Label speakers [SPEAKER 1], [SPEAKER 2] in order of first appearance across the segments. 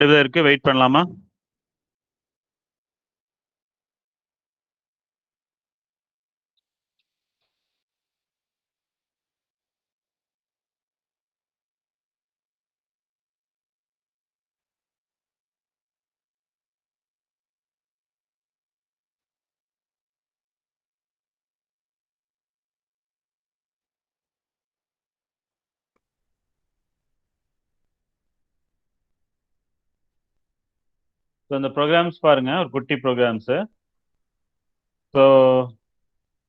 [SPEAKER 1] இருக்கு வெயிட் பண்ணலாமா? ஸோ இந்த ப்ரோக்ராம்ஸ் பாருங்க, ஒரு குட்டி ப்ரோக்ராம்ஸு. ஸோ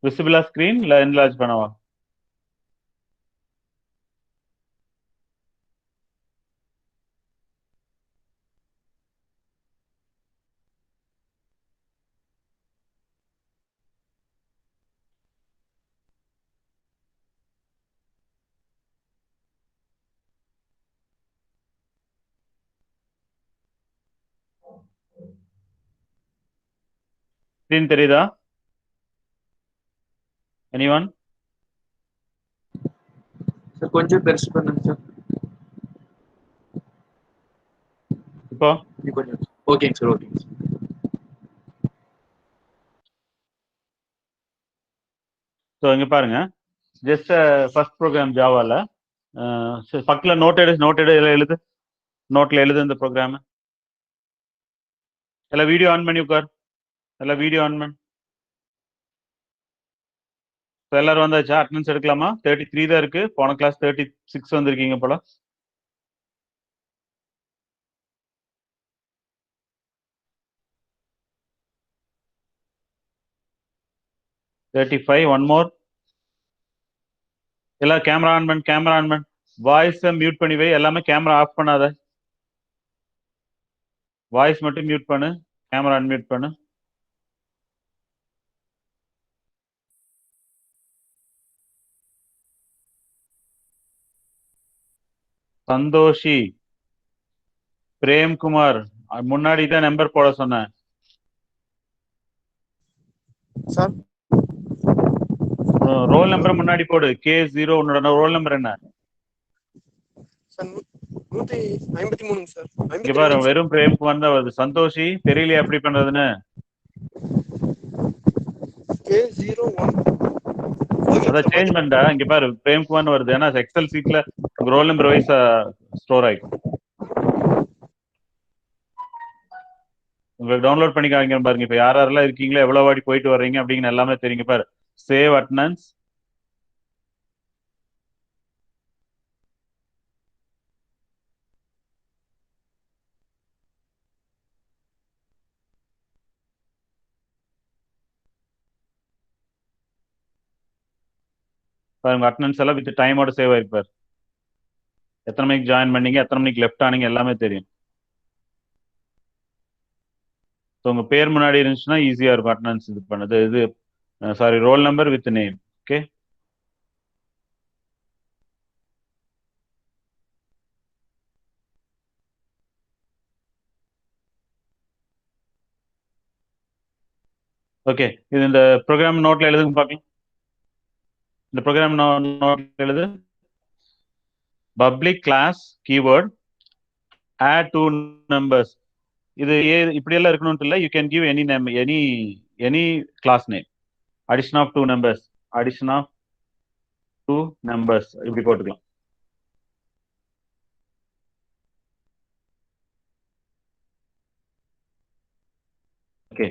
[SPEAKER 1] விசிபிளா ஸ்க்ரீன் இல்லை என்லார்ஜ் பண்ணவா? ஸ்க்ரீன் தெரியுதா? எனிஒன்?
[SPEAKER 2] சார் கொஞ்சம் பெருசு பண்ணுங்க சார்.
[SPEAKER 1] இப்போ
[SPEAKER 2] கொஞ்சம் ஓகேங்க சார், ஓகேங்க சார்.
[SPEAKER 1] ஸோ இங்கே பாருங்க, ஜஸ்ட் ஃபர்ஸ்ட் ப்ரோக்ராம் ஜாவால பக்கத்தில் நோட் எடு எழுது, நோட்டில் எழுது இந்த ப்ரோக்ராம். எல்லாம் வீடியோ ஆன் பண்ணி உட்கார், எல்லாம் வீடியோ ஆன் பண்ணி. ஸோ எல்லாரும் வந்தாச்சா? அட்டண்டன்ஸ் எடுக்கலாமா? 33 தான் இருக்கு. போன கிளாஸ் 36 வந்திருக்கீங்க போல. One more. எல்லாம் கேமரா ஆன் பண்ணு, கேமரா ஆன் பண்ணு. வாய்ஸை மியூட் பண்ணி வை, எல்லாமே கேமரா ஆஃப் பண்ணாத. வாய்ஸ் மட்டும் மியூட் பண்ணு, கேமரா அன்மியூட் பண்ணு. சந்தோஷி, பிரேம்குமார், முன்னாடி தான் நம்பர் போட சொன்னேன்
[SPEAKER 3] சார்.
[SPEAKER 1] ரோல் நம்பர் முன்னாடி போடு. K0 உன்னோட ரோல் நம்பர் என்ன?
[SPEAKER 3] Sir 153 sir.
[SPEAKER 1] இங்க பாரு, வெறும் பிரேம்குமார் தான் வருது. சந்தோஷி தெரியலையா எப்படி பண்றதுன்னு?
[SPEAKER 3] K01.
[SPEAKER 1] அதான் சேஞ்ச் பண்ணா. இங்க பாரு, பிரேம்குமார் வருது. ஏன்னா எக்ஸல் சீட்ல உங்க ரோல் நம்பர் வைஸ் ஸ்டோர் ஆயிக்கும். உங்களுக்கு டவுன்லோட் பண்ணி காமிக்கிறேன் பாருங்க. இப்ப யாரெல்லாம் இருக்கீங்களோ, எவ்வளவு வாடி போயிட்டு வர்றீங்க அப்படிங்கிற எல்லாமே தெரியுங்க பாரு. Save attendance. பாருங்க, அட்டனன்ஸ் எல்லாம் வித் டைமோட சேவ் ஆயிருப்பார். எத்தனை மணிக்கு ஜாயின் பண்ணீங்க, எத்தனை மணிக்கு லெஃப்ட் ஆனீங்க எல்லாமே தெரியும். ஸோ உங்க பேர் முன்னாடி இருந்துச்சுன்னா ஈஸியா இருக்கும் அட்டனன்ஸ் இது பண்ணது. இது sorry, roll number with name. Okay, okay. இது இந்த ப்ரோக்ராம் நோட்ல எழுதுங்க பார்க்கலாம். இந்த ப்ரோக்ராம் நோட்ல எழுது. Public class keyword add two numbers. இது இப்படி எல்லாம் இருக்கணும்னு இல்லை. You can give any name, any class name. addition of two numbers, addition of two numbers இப்படி போட்டுக்கலாம். Okay,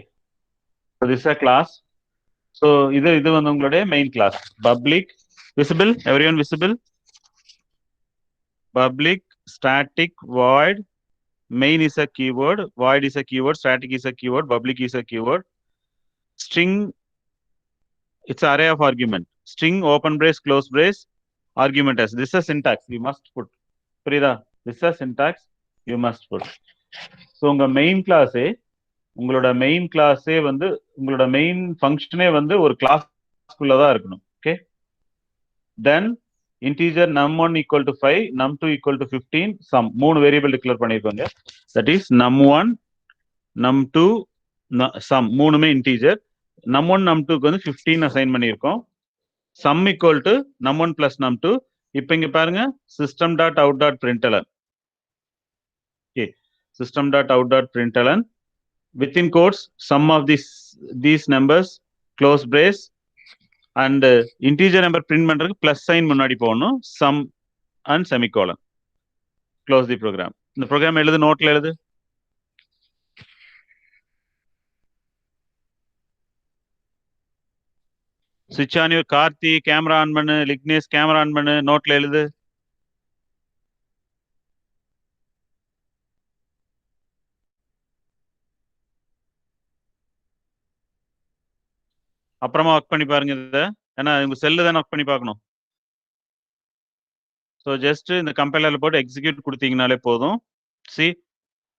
[SPEAKER 1] so this is a class. so இது வந்து உங்களுடைய main clause. public visible, everyone visible. public static void main is a keyword, void is a keyword, static is a keyword, public is a keyword. string, it's array of argument. string open brace close brace argument as this is a syntax you must put. புரியுதா? this is a syntax you must put. so உங்க main கிளாஸே, உங்களோட main கிளாஸே வந்து உங்களோட main ஃபங்க்ஷனே வந்து ஒரு கிளாஸ்க்குள்ள தான் இருக்கணும். Okay, then integer num1 equal to 5, num2 equal to 15, sum. 3 variable declare பண்ணிருக்கோங்க. That is num1 num2 sum. மூணுமே இன்டீஜர். num1 num2க்கு வந்து 15 அசைன் பண்ணியிருக்கோம். sum equal to num1 plus num2. இப்போ இங்க பாருங்க, system.out.println. Okay, system.out.println within quotes sum of these numbers close brace and integer number print பண்றதுக்கு plus sign முன்னாடி போடணும் sum and semicolon. Close the program. இந்த program எழுது நோட்ல எழுது. Switch on your Karthi camera on பண்ணு, Lignesh camera on பண்ணு, நோட்ல எழுது. அப்புறமா ஒர்க் பண்ணி பாருங்க இதை, ஏன்னா உங்க செல்லு தானே ஒர்க் பண்ணி பார்க்கணும். ஸோ ஜஸ்ட் இந்த கம்பைலரில் போட்டு எக்ஸிக்யூட் கொடுத்தீங்கனாலே போதும். சி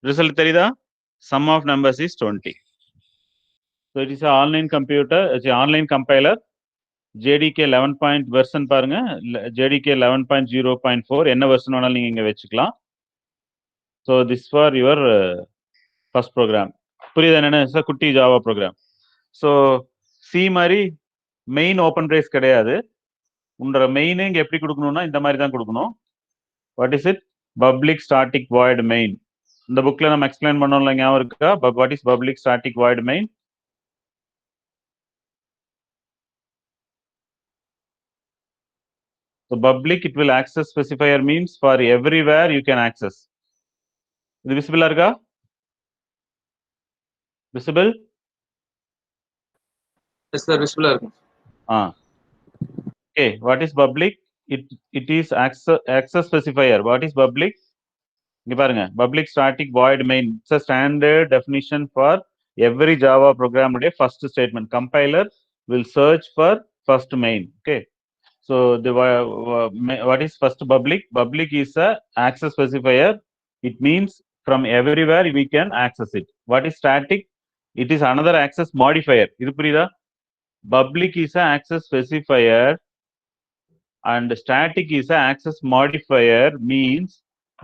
[SPEAKER 1] ரிசல்ட் தெரியுதா? Sum of numbers is 20. So it is online computer, online compiler JDK 11 version பாருங்க, ஜேடிகே 11.0.4 என்ன வெர்ஷன் வேணாலும் நீங்கள் இங்கே வச்சுக்கலாம். So this for your first program. புரியுது என்னென்ன சார்? குட்டி ஜாவா ப்ரோக்ராம். ஸோ சி மாதிரி மெயின் ஓப்பன் பிரேஸ் கிடையாது. உங்களோட மெயினே இங்கே எப்படி கொடுக்கணும்னா இந்த மாதிரி தான் கொடுக்கணும். What is it? Public static void main. இந்த புக்கில் நம்ம எக்ஸ்பிளைன் பண்ணோம்ல, ஞாபகம் இருக்கா? What is public static void main? So public it will access specifier means for everywhere you can access. Is visible arga? Visible?
[SPEAKER 2] Yes sir, visible arga.
[SPEAKER 1] Okay, what is public? It is access specifier. What is public? இங்க பாருங்க, public static void main. It's a standard definition for every Java program ude first statement. Compiler will search for first main. Okay. So the what is first public? Public is a access specifier. It means from everywhere we can access it. What is static? It is another access modifier. Idu purida? Public is a access specifier and static is a access modifier, means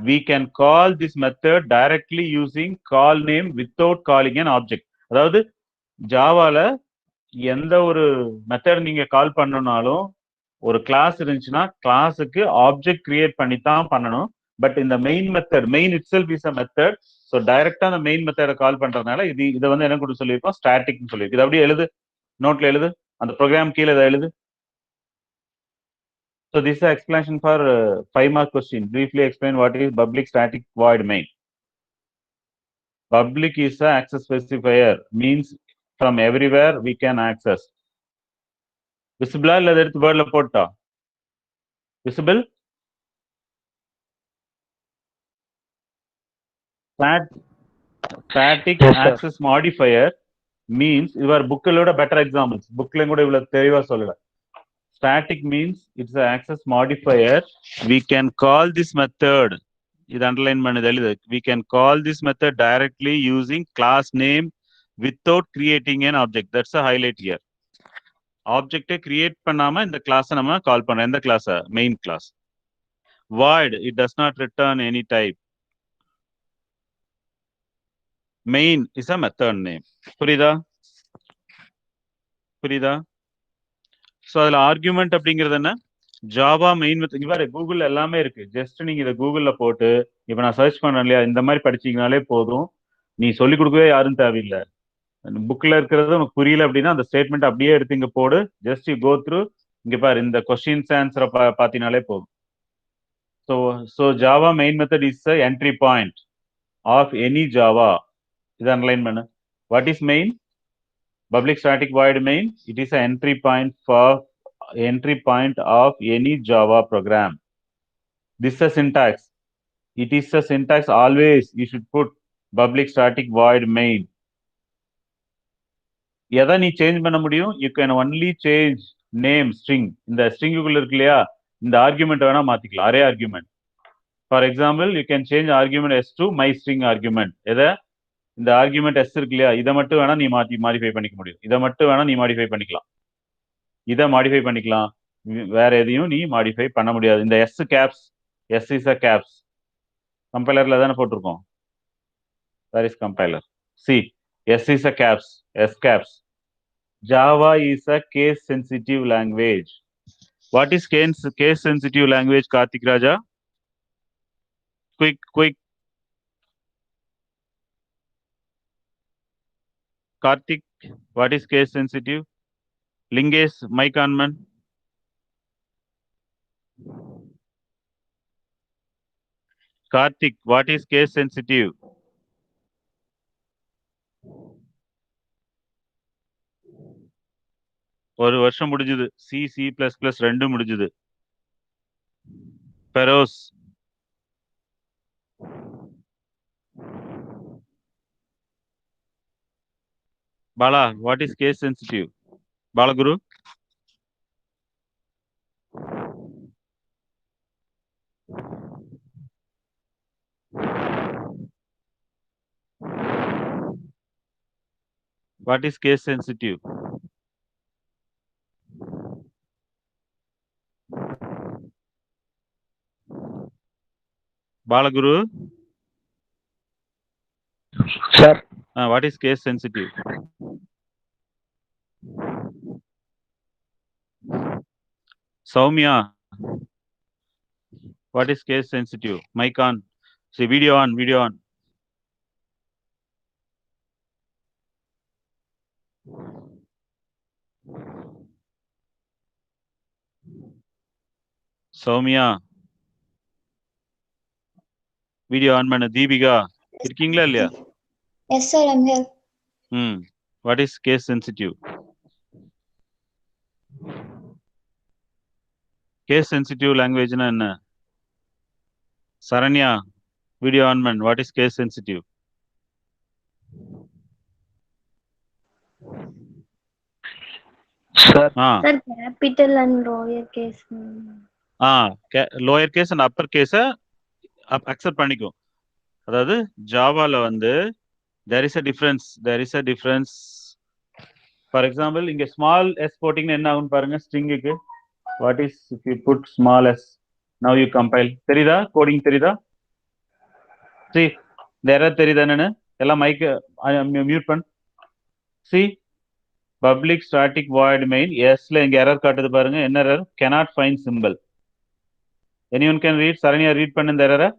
[SPEAKER 1] we can call this method directly using call name without calling an object. அதாவது ஜாவால எந்த ஒரு method நீங்க கால் பண்ணனாலும் ஒரு class இருந்துச்சுன்னா கிளாஸுக்கு object create பண்ணி தான் பண்ணணும். பட் இந்த main method, main it self is a method. So டைரக்டா அந்த மெயின் மெத்தடை கால் பண்றதுனால இதை வந்து என்ன கூட சொல்லியிருக்கோம்? ஸ்டாட்டிக்னு சொல்லியிருக்கோம். இது அப்படியே எழுது, நோட்ல எழுது, அந்த ப்ரோக்ராம் கீழே இதை எழுது. So this is an explanation for 5-mark question. Briefly explain what is public static void main. Public is a access specifier, means from everywhere we can access. Visible illa eduthu word la potta? Visible? Static yes, access modifier means your book loda better examples. Book la kuda ivla theriva sollala. Static means it's an access modifier. We can call this method. This underline panidhu. We can call this method directly using class name without creating an object. That's a highlight here. Object create பண்ணாம இந்த class நம்ம call பண்றோம். எந்த class? Main class. Void, it does not return any type. Main is a method name. புரியுதா? So அதில் argument அப்படிங்கிறது என்ன? Java main method. இவ்வாறு கூகுள் எல்லாமே இருக்கு. ஜஸ்ட் நீங்க இதை கூகுள்ல போட்டு இப்போ நான் சர்ச் பண்றேன் இல்லையா, இந்த மாதிரி படிச்சீங்கனாலே போதும். நீ சொல்லிக் கொடுக்கவே யாரும் தேவையில்லை. புக்ல இருக்கிறது உனக்கு புரியல அப்படின்னா அந்த ஸ்டேட்மெண்ட் அப்படியே எடுத்து இங்க போடு. Just you go through. இங்க பாரு, இந்த கொஸ்டின்ஸ் ஆன்சரை பார்த்தீங்கனாலே போதும். So Java main method is entry point of any Java. இதை அண்டர்லைன் பண்ணு. What is main? Public static void main, it is an entry point of any Java program. This is a syntax. It is a syntax. Always you should put public static void main. எதை நீ change பண்ண முடியும்? You can only change name string. இந்த ஸ்ட்ரிங்குக்குள்ள இருக்கு இல்லையா, இந்த argument வேணா மாத்திக்கலாம். Array argument. For example, you can change argument s to my string argument. எதை? இந்த ஆர்குமெண்ட் எஸ் இருக்கு இல்லையா, இதை மட்டும் வேணா நீ மாடிஃபை பண்ணிக்க முடியும். இதை மட்டும் வேணா நீ மாடிஃபை பண்ணிக்கலாம். இதை மாடிஃபை பண்ணிக்கலாம், வேற எதையும் நீ மாடிஃபை பண்ண முடியாது. இந்த S caps, S is a caps. கம்பைலர்ல தானே போட்டிருக்கோம். Where is compiler? C, S is a caps, S caps. Java is a case sensitive language. What is case sensitive language? Karthik Raja, quick. Karthik, what is case sensitive? Lingesh, mic on man. Karthik, what is case sensitive? ஒரு வருஷம் முடிஞ்சது. C++ ரெண்டும் முடிஞ்சது. Feroz. Bala, what is case sensitive? Balaguru. What is case sensitive? Balaguru.
[SPEAKER 2] Sir.
[SPEAKER 1] What is case sensitive? Soumya, what is case sensitive? Mic on. See, video on, video on. Soumya, video on பண்ண. தீபிகா இருக்கீங்களா இல்லையா?
[SPEAKER 4] Yes, sir, I'm here.
[SPEAKER 1] What is case sensitive? Case sensitive language na enna? Saranya, video on man. What is case sensitive?
[SPEAKER 2] Sir.
[SPEAKER 4] Sir, capital and lower case.
[SPEAKER 1] Lower case and upper case accept பண்ணிக்கும். அதாவது ஜாவால வந்து there is a difference. For example, இங்க small s போட்டிங்கன்னா என்ன ஆகும் பாருங்க ஸ்ட்ரிங்குக்கு. What is if you put small s? Now you compile. தெரியுதா? Coding தெரியுதா? See, the error தெரியுதா என்னன்னு? எல்லாம் மைக் மியூட் பண்ணு. See, public static void main sல இங்க error காட்டுது பாருங்க. என்ன error? Cannot find symbol. Anyone can read? Saranya, read பண்ணு இந்த error.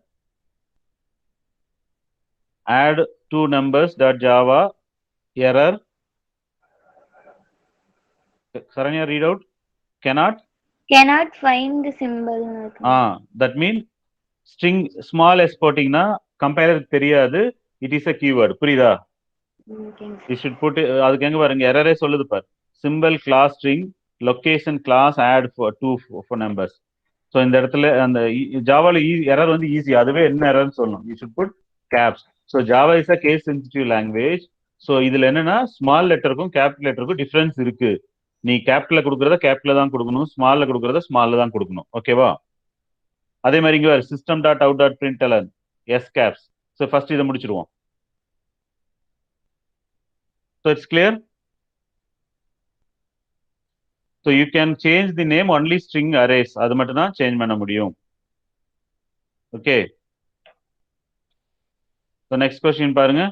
[SPEAKER 1] Add two numbers .java error. Saranya, read out. Cannot
[SPEAKER 4] find the symbol.
[SPEAKER 1] That means string small s போட்டிங்கன்னா compiler தெரியாது. It is a keyword. புரியுதா? You should put அதுக்கு எங்க பாருங்க எரரே சொல்லுது பாரு. symbol class string location class add for two for numbers. So இந்த இடத்துல அந்த ஜாவால எரர் வந்து ஈஸி. அதுவே என்ன எரர்னு சொல்லணும். You should put caps. So Java is a case sensitive language. So இதுல என்னன்னா ஸ்மால் லெட்டருக்கும் கேபிட்டல் லெட்டருக்கும் டிஃபரன்ஸ் இருக்கு. நீ கேபிட்டல்ல கொடுக்கறத கேபிட்டல்ல தான் கொடுக்கணும், ஸ்மால்ல கொடுக்கறத ஸ்மால்ல தான் கொடுக்கணும். ஓகேவா? அதே மாதிரி இங்க system.out.println s caps. So first இதை முடிச்சிடுவோம். So it's clear? So you can change the name only string arrays. அது மட்டும் தான் சேஞ்ச் பண்ண முடியும். Okay. So next question பாருங்க.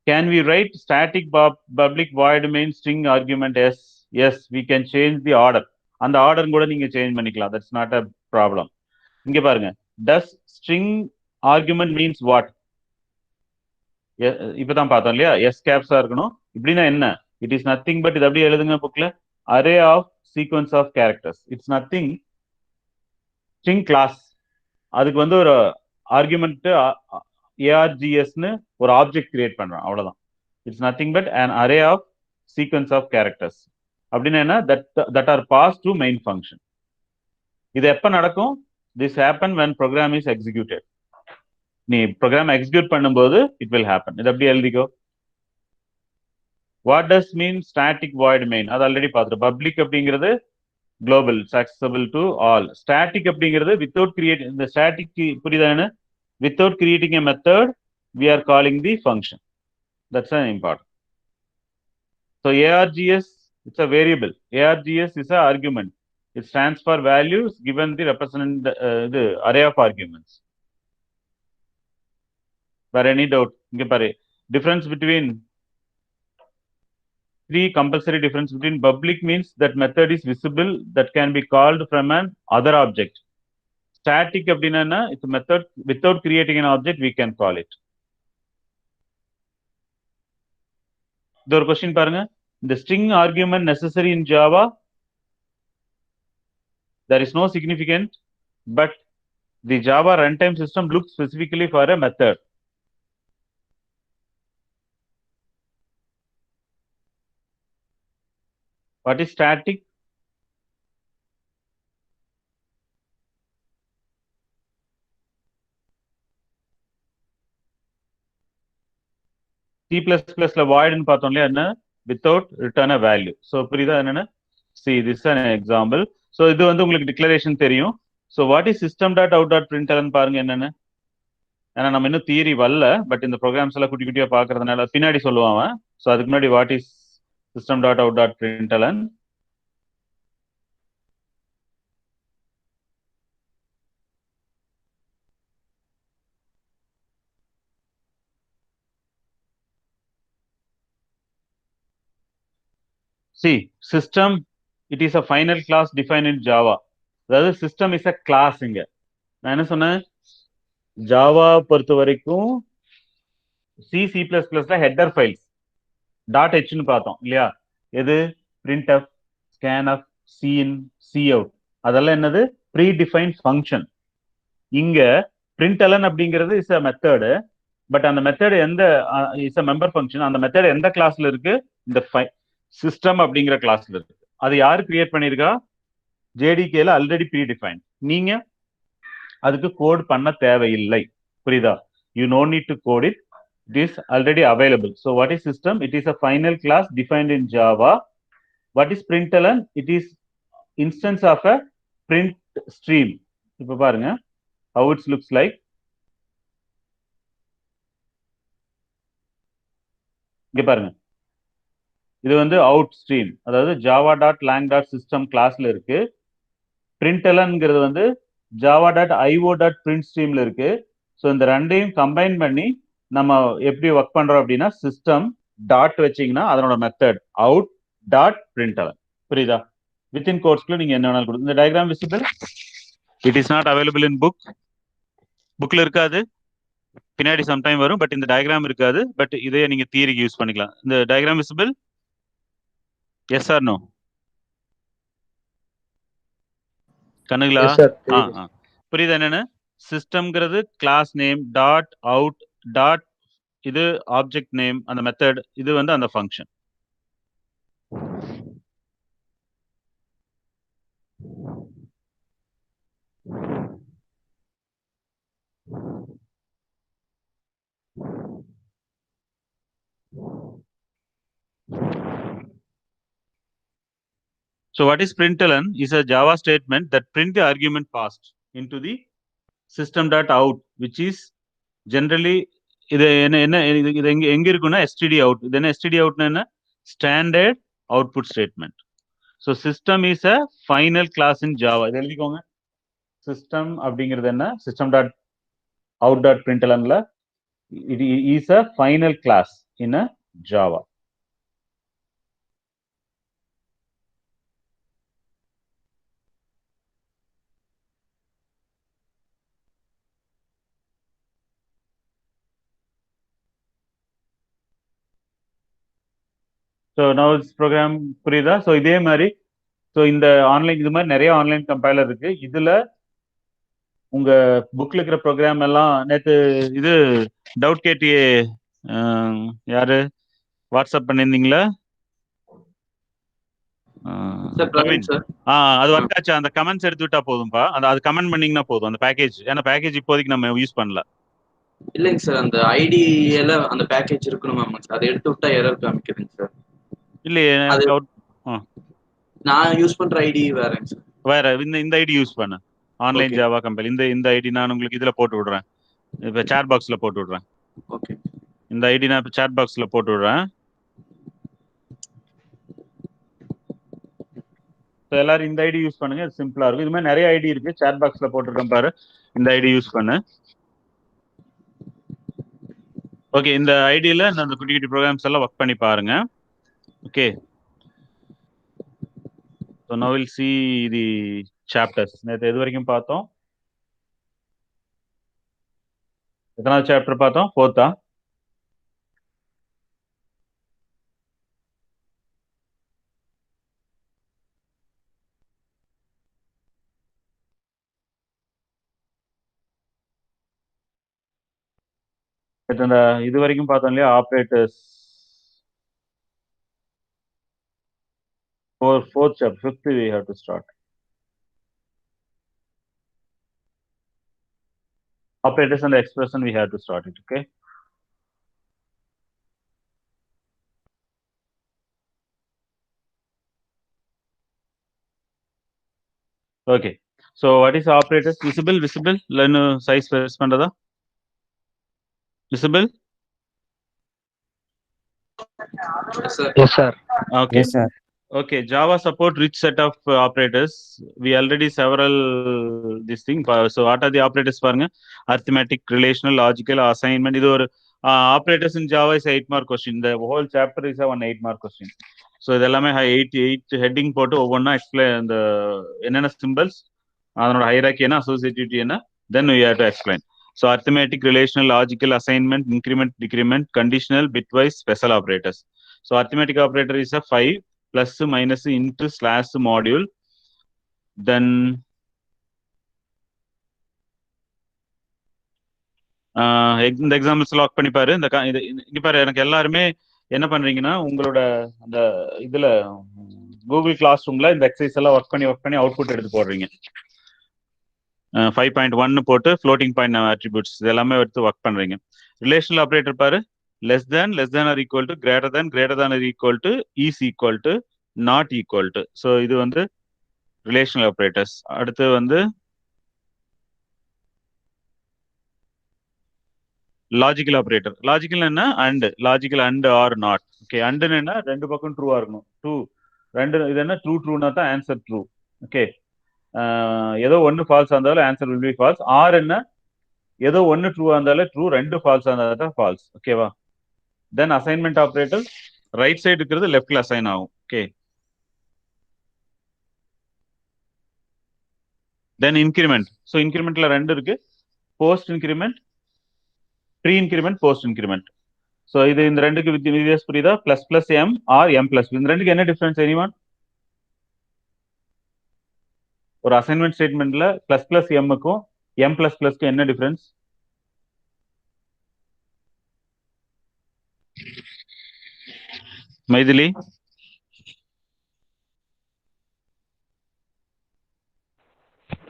[SPEAKER 1] Can we write static public void main string argument s? Yes, we can change the order. அந்த order கூட நீங்க change பண்ணிக்கலாம். That's not a problem. இங்க பாருங்க. Does string argument means what? இப்பதான் பார்த்தோம் இல்லையா? s caps இருக்கணும். இப்படின்னா என்ன? It is nothing but இது அப்படியே எழுதுங்க புக்ல. Array of sequence of characters. It's nothing. String class. அதுக்கு வந்து ஒரு ஆர்குமெண்ட் args னு ஒரு ஆப்ஜெக்ட் கிரியேட் பண்றோம். அவ்வளவுதான். It's nothing but an array of sequence of characters. அப்படின்னா என்ன? That are passed to main function. இது எப்ப நடக்கும்? This happen when program is executed. நீ program execute பண்ணும்போது it will happen. இது அப்படியே எழுதிக்கோ. What does mean static void main? அது ஆல்ரெடி பார்த்துட்டோம். Public அப்படிங்கிறது global, it's accessible to all. Static அப்படிங்கிறது without creating the static புரியுதானே? Without creating a method, we are calling the function. That's an important. So args, it's a variable. Args is an argument. It stands for values given the represent the array of arguments. But any doubt? இங்க பாரு. Difference between three compulsory difference between public means that method is visible that can be called from an other object. Static அப்படின்னா it's a method without creating an object we can call it. இது ஒரு question பாருங்க. The string argument necessary in Java, there is no significant, but the Java runtime system looks specifically for a method. What is static? C++ void ன்னு பார்த்தோம் இல்லையா, என்ன without return a value. So புரியுதா என்னன்னு? See, this is an example. So இது வந்து உங்களுக்கு declaration தெரியும். So what is system.out.println பாருங்க என்னன்னு. ஏன்னா நம்ம இன்னும் தியரி வரல, பட் இந்த ப்ரோக்ராம்ஸ் எல்லாம் குட்டி குட்டியா பாக்குறதுனால பின்னாடி சொல்லுவான். ஸோ அதுக்கு முன்னாடி what is system.out.println. See, system, it is a final class defined in Java. அதாவது system is a class இங்க. நான் என்ன சொன்னேன், ஜாவா பொறுத்த வரைக்கும் C++ல ஹெட்டர் ஃபைல்ஸ் .hன்னு பார்த்தோம் இல்லையா, எது printf, scanf, cin, cout, அதெல்லாம் என்னது ப்ரீ டிஃபைன்ட் ஃபங்க்ஷன். இங்க println அப்படிங்கிறது இஸ் அ மெத்தடு, பட் அந்த மெத்தட் எந்த இஸ் அ மெம்பர் ஃபங்க்ஷன். அந்த மெத்தட் எந்த கிளாஸ்ல இருக்கு, இந்த சிஸ்டம் அப்படிங்கிற கிளாஸ்ல இருக்கு. அது யாரு கிரியேட் பண்ணிருக்கா, ஜேடிகேல ஆல்ரெடி ப்ரீ டிஃபைன். நீங்க அதுக்கு கோட் பண்ண தேவையில்லை. புரியுதா? You no need to code it. It is already available. So what is system? It is a final class defined in Java. What is println? It is instance of a print stream. இப்ப பாருங்க how it looks like. இங்க பாருங்க, இது வந்து out stream, அதாவது java.lang.system கிளாஸ்ல இருக்கு. printlnங்கிறது வந்து java.io.print streamல இருக்கு. ஸோ இந்த ரெண்டையும் கம்பைன் பண்ணி நம்ம எப்படி ஒர்க் பண்றோம் அப்படின்னா, சிஸ்டம் டாட் வச்சீங்கன்னா அதனோட மெத்தட் அவுட் டாட் println. புரியுதா? வித்தின் கோர்ஸ்க்குள்ள நீங்க என்ன வேணாலும் கொடுங்க. இந்த diagram visible, it is not available in book. புக்ல இருக்காது, பின்னாடி சம்டைம் வரும், பட் இந்த டயக்ராம் இருக்காது. பட் இதே நீங்க தியரிக்கு யூஸ் பண்ணிக்கலாம். இந்த diagram visible, yes or no? கண்ணுங்களா? புரியுது என்னன்னு? சிஸ்டம்ங்கிறது class name dot out dot, இது ஆப்ஜெக்ட் நேம், அந்த மெத்தட், இது வந்து அந்த function. So what is println? Is a Java statement that print the argument passed into the system.out, which is generally இது என்ன இது எங்க இருக்குன்னா std out. இது என்ன std outனா என்ன, standard output statement. So system is a final class in Java. இது எழுதிக்கோங்க. சிஸ்டம் அப்படிங்கிறது என்ன, சிஸ்டம் டாட் அவுட் டாட் printlnல it is a final class in a Java. So now this program புரியுதா? ஸோ இதே மாதிரி ஸோ இந்த ஆன்லைன், இது மாதிரி நிறைய ஆன்லைன் கம்பைலர் இருக்கு. இதுல உங்க புக்ல இருக்கிற ப்ரோக்ராம் எல்லாம் நேற்று இது டவுட் கேட்டியே, யாரு வாட்ஸ்அப் பண்ணியிருந்தீங்களா? அது ஒர்க் ஆச்சு. அந்த கமெண்ட்ஸ் எடுத்து விட்டா போதும்பா. அது கமெண்ட் பண்ணீங்கன்னா போதும் அந்த பேக்கேஜ். ஏன்னா பேக்கேஜ் இப்போதைக்கு நம்ம யூஸ் பண்ணல.
[SPEAKER 2] இல்லைங்க சார், அந்த ஐடி எல்லாம் அந்த பேக்கேஜ் இருக்கணும். அதை எடுத்து விட்டா எரர் காமிக்குதுங்க சார்.
[SPEAKER 1] இல்லையே,
[SPEAKER 2] நான் யூஸ் பண்ற ஐடி வேறங்க சார்.
[SPEAKER 1] வேற இந்த ஐடி யூஸ் பண்ண ஆன்லைன் ஜாவா கம்பெனி. இந்த ஐடி நான் உங்களுக்கு இதுல போட்டு விடுறேன், இப்ப சாட் பாக்ஸ்ல போட்டு விடுறேன்.
[SPEAKER 2] ஓகே,
[SPEAKER 1] இந்த ஐடி நான் இப்ப சாட் பாக்ஸ்ல போட்டு விடுறேன். எல்லாரும் இந்த ஐடி யூஸ் பண்ணுங்க, சிம்பிளா இருக்கும். இது மாதிரி நிறைய ஐடி இருக்கு, சாட் பாக்ஸ்ல போட்டுருக்கேன் பாரு, இந்த ஐடி யூஸ் பண்ணு. ஓகே, இந்த ஐடியில அந்த குட்டி குட்டி ப்ரோக்ராம்ஸ் எல்லாம் ஒர்க் பண்ணி பாருங்க. Okay, so now we'll see the chapters. நேத்து எது வரைக்கும் பார்த்தோம்? எத்தனாவது சாப்டர் பார்த்தோம்? 4th. அந்த இது வரைக்கும் பார்த்தோம் இல்லையா operators fourth chapter, fifth we have to start. Operators and expression we have to start it, okay? Okay. So what is operators? Visible, learn size press pandada. Visible?
[SPEAKER 2] Yes, sir.
[SPEAKER 5] Yes, sir.
[SPEAKER 1] Okay.
[SPEAKER 5] Yes, sir.
[SPEAKER 1] Okay, Java support rich set of operators. We already several this thing. So what are the operators பாருங்க? Arithmetic, relational, logical, assignment. இது ஒரு operators in Java is 8 mark question. The whole chapter is a 1 8 mark question. So இதெல்லாமே 8 heading போட்டு ஒவ்வொன்றா explain அந்த என்னென்ன symbols அதனோட hierarchy என்ன associativity என்ன then we have to explain. So arithmetic, relational, logical, assignment, increment, decrement, conditional, bitwise, special operators. So arithmetic operator is a 5 plus minus into slash module. Then இந்த examples lock பண்ணி பாரு. இந்த இங்க பாரு, எனக்கு எல்லாருமே என்ன பண்றீங்கன்னா உங்களோட அந்த இதுல கூகுள் கிளாஸ் ரூம்ல இந்த எக்ஸசைஸ் எல்லாம் ஒர்க் பண்ணி அவுட்புட் எடுத்து போடுறீங்க. 5.1 போட்டு ஃப்ளோட்டிங் பாயிண்ட் அட்ரிபியூட்ஸ் இது எல்லாமே எடுத்து ஒர்க் பண்றீங்க. ரிலேஷனல் ஆப்ரேட்டர் பாரு, less than or equal to, greater than or equal to, is equal to, not equal to. So இது வந்து ரிலேஷனல் ஆப்ரேட்டர்ஸ். அடுத்து வந்து லாஜிக்கல் ஆப்ரேட்டர். லாஜிக்கல் என்ன? And. Logical and or not. Okay, அண்டுன்னு என்ன? ரெண்டு பக்கம் ட்ரூவா இருக்கணும். ரெண்டு இது என்ன? ட்ரூனா தான் ஆன்சர் ட்ரூ. ஓகே, ஏதோ ஒன்று ஃபால்ஸா இருந்தாலும் answer will be false. Or என்ன? ஏதோ ஒன்று ட்ரூவா இருந்தாலும் ட்ரூ, ரெண்டு ஃபால்ஸா இருந்தாலும் தான் ஃபால்ஸ். ஓகேவா? Then assignment operator right side இருக்கிறது லெஃப்ட்ல அசைன் ஆகும். Okay, then increment. ஸோ இன்கிரிமெண்ட்ல ரெண்டு இருக்கு, post increment, pre increment, post increment. So இது இந்த ரெண்டுக்கு வித்தியாசம் புரியுதா? Plus plus M or M plus. இந்த ரெண்டுக்கு என்ன டிஃபரன்ஸ் எனிவான்? ஒரு அசைன்மெண்ட் ஸ்டேட்மெண்ட்ல பிளஸ் பிளஸ் எம்முக்கும் எம் பிளஸ் பிளஸ்க்கு என்ன difference? Mythili,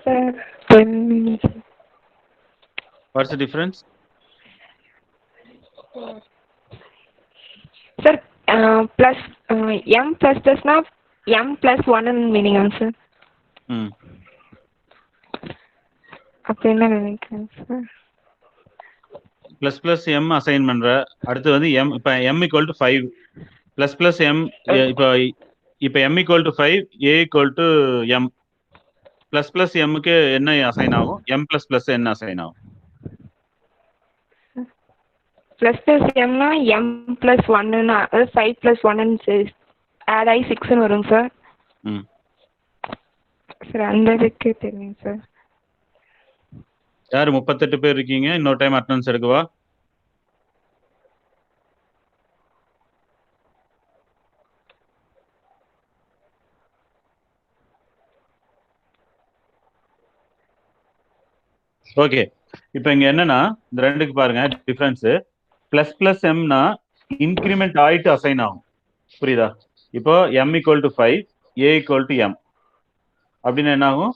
[SPEAKER 6] Sir, 10 minutes.
[SPEAKER 1] What's the difference?
[SPEAKER 6] Sir, plus m plus plus na m plus 1 in meaning answer. அப்ப என்ன நினைக்கிறேன் sir?
[SPEAKER 1] Plus plus M assign பண்ற. அடுத்து வந்து எம், இப்ப M equal to 5 plus plus M. இப்ப M equal to 5 A equal to M. Plus plus எம்முக்கு என்ன அசைன் ஆகும்? எம் பிளஸ் பிளஸ் என்ன அசைன் ஆகும்?
[SPEAKER 6] பிளஸ் பிளஸ் எம்னா எம் பிளஸ் ஒன்னுன்னா, அதாவது 5 பிளஸ் 1 ஆட் ஆகி 6 வரும் சார். சார் அந்த இதுக்கு தெரியும் சார்.
[SPEAKER 1] யாரு 38 பேர் இருக்கீங்க? இன்னொரு டைம் அட்டெண்டன்ஸ் எடுக்கவா? ஓகே, இப்போ இங்க என்னன்னா இந்த ரெண்டுக்கு பாருங்க டிஃபரன்ஸ். பிளஸ் பிளஸ் எம்னா இன்கிரிமெண்ட் ஆயிட்டு அசைன் ஆகும். புரியுதா? இப்போ M equal to 5 A equal to M அப்படின்னு என்ன ஆகும்?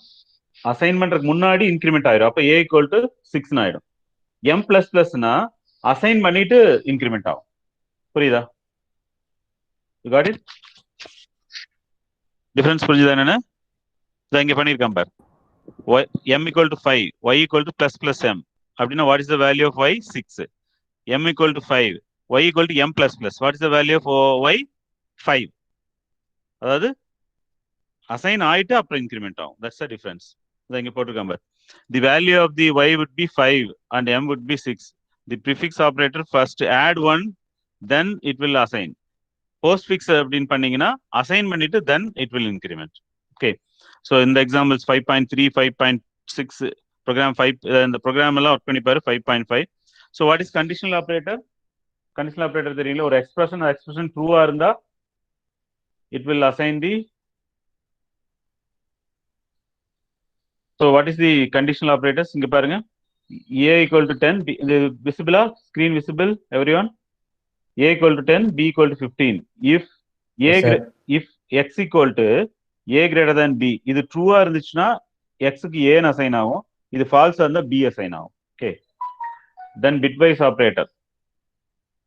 [SPEAKER 1] அசைன்மெண்ட்டுக்கு முன்னாடி இன்கிரிமெண்ட் ஆயிடும். அப்போ ஏ ஈக்குவல் டு 6 ஆயிடும். எம் பிளஸ் பிளஸ்னா அசைன் பண்ணிட்டு இன்கிரிமெண்ட் ஆகும். புரியுதா? You got it? டிஃபரன்ஸ் புரிஞ்சுதா? என்னன்னு இங்க பண்ணியிருக்கேன் பார். m equal to 5, y equal to plus plus m. அப்படின்னா what is the value of y? 6. m equal to 5, y equal to m plus plus. What is the value of y? 5. அதாவது assign ஆயிட்டு அப்புறம் increment ஆகும். That's the difference. இதை இங்க போட்டிருக்கேன் பார். The value of the y would be 5 and m would be 6. The prefix operator first add 1, then it will assign. Postfix அப்படின்னு பண்ணீங்கன்னா assign பண்ணிட்டு then it will increment. Okay. So in the examples 5.3, 5.6, program 5, இந்த program எல்லாம் work பண்ணி பாரு. 5.5. So what is conditional operator? Conditional operator தெரியல. ஒரு expression true-ஆ இருந்தா it will assign the. So what is the conditional operators? இங்க பாருங்க, A equal to 10, visible, screen visible, everyone? A equal to 10, B equal to 15. If if X equal to A greater than B, இது true இருந்துச்சுன்னா X க்கு A assign ஆகும், இது false இருந்தா B assign ஆகும். Okay. Then bitwise operator.